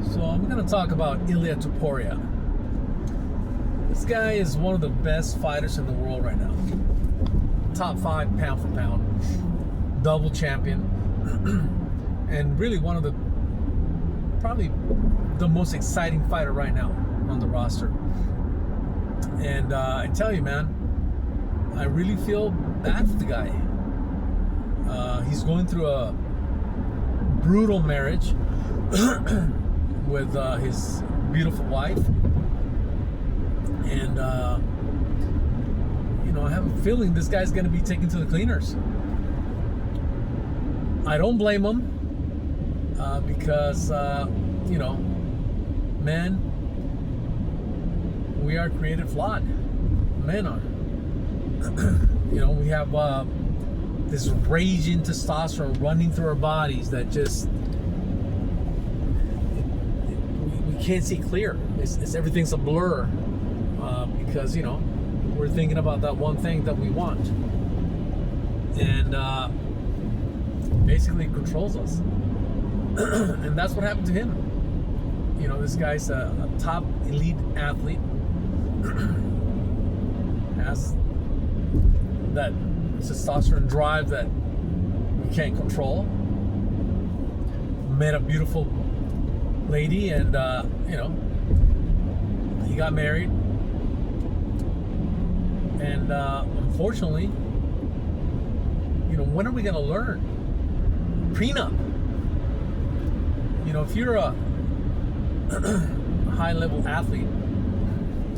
So I'm going to talk about Ilia Topuria. This guy is one of the best fighters in the world right now. Top 5 pound for pound. Double champion. And really one of the, probably the most exciting fighter right now on the roster. And I tell you, man, I really feel bad for the guy. He's going through a brutal marriage with his beautiful wife. And, I have a feeling this guy's going to be taken to the cleaners. I don't blame him because, men, we are created flawed. Men are. We have this raging testosterone running through our bodies that just we can't see clear. It's everything's a blur because we're thinking about that one thing that we want, and basically it controls us. And that's what happened to him. This guy's a top elite athlete. Has that testosterone drive that we can't control. Met a beautiful lady, and he got married. And unfortunately, when are we going to learn? Prenup. If you're a high-level athlete,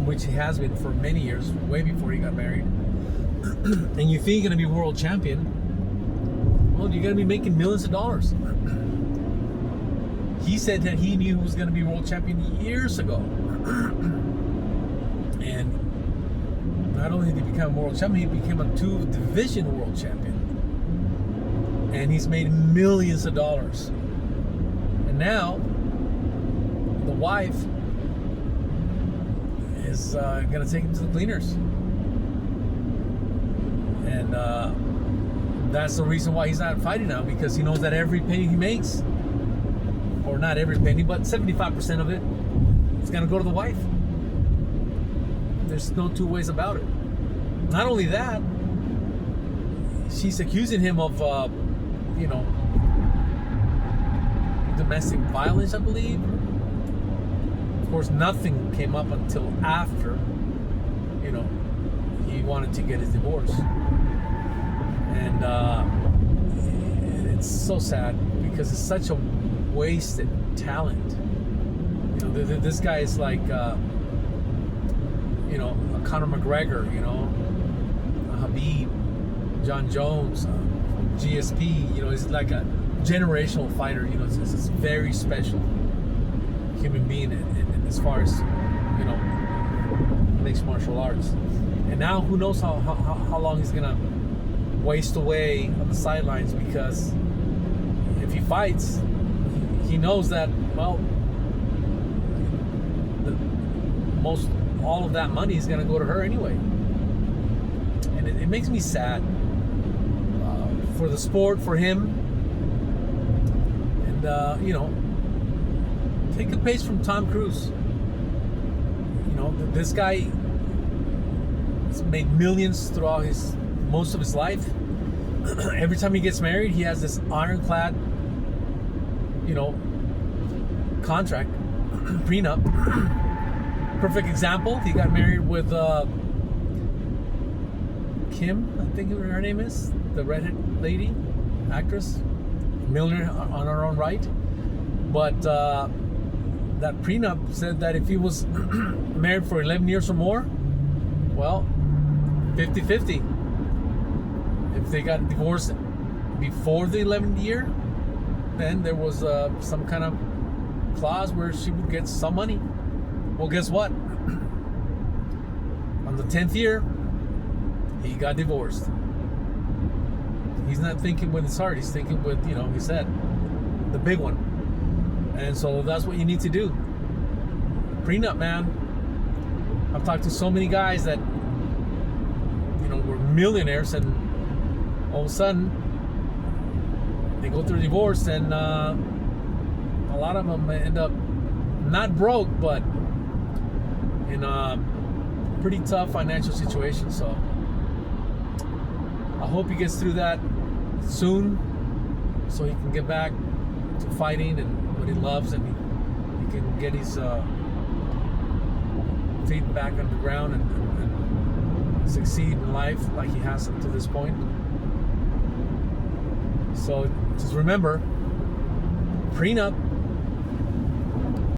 which he has been for many years, way before he got married, and you think you're going to be world champion, well, you're going to be making millions of dollars. He said that he knew he was going to be world champion years ago. And not only did he become world champion, he became a 2-division world champion. And he's made millions of dollars. And now, the wife is going to take him to the cleaners. And that's the reason why he's not fighting now, because he knows that every penny he makes, or not every penny, but 75% of it is going to go to the wife. There's no two ways about it. Not only that, she's accusing him of, domestic violence, I believe. Of course, nothing came up until after, he wanted to get his divorce. And it's so sad because it's such a wasted talent. This guy is like, a Conor McGregor, a Habib, John Jones, GSP. He's like a generational fighter. It's this very special human being, and as far as mixed martial arts. And now who knows how long he's gonna waste away on the sidelines, because if he fights, he knows that, well, all of that money is gonna go to her anyway. And it makes me sad for the sport, for him. And take a page from Tom Cruise. This guy has made millions throughout most of his life. Every time he gets married, he has this ironclad, contract, prenup. Perfect example. He got married with Kim, I think her name is, the redhead lady, actress, millionaire on her own right. But that prenup said that if he was married for 11 years or more, well, 50-50. If they got divorced before the 11th year, then there was some kind of clause where she would get some money. Well, guess what? On the 10th year, he got divorced. He's not thinking with his heart. He's thinking with, his head. The big one. And so that's what you need to do. Prenup, man. I've talked to so many guys that, were millionaires, and all of a sudden, they go through a divorce, and a lot of them end up not broke, but in a pretty tough financial situation. So I hope he gets through that soon, so he can get back to fighting and what he loves, and he can get his feet back on the ground and succeed in life like he has up to this point. So just remember, prenup.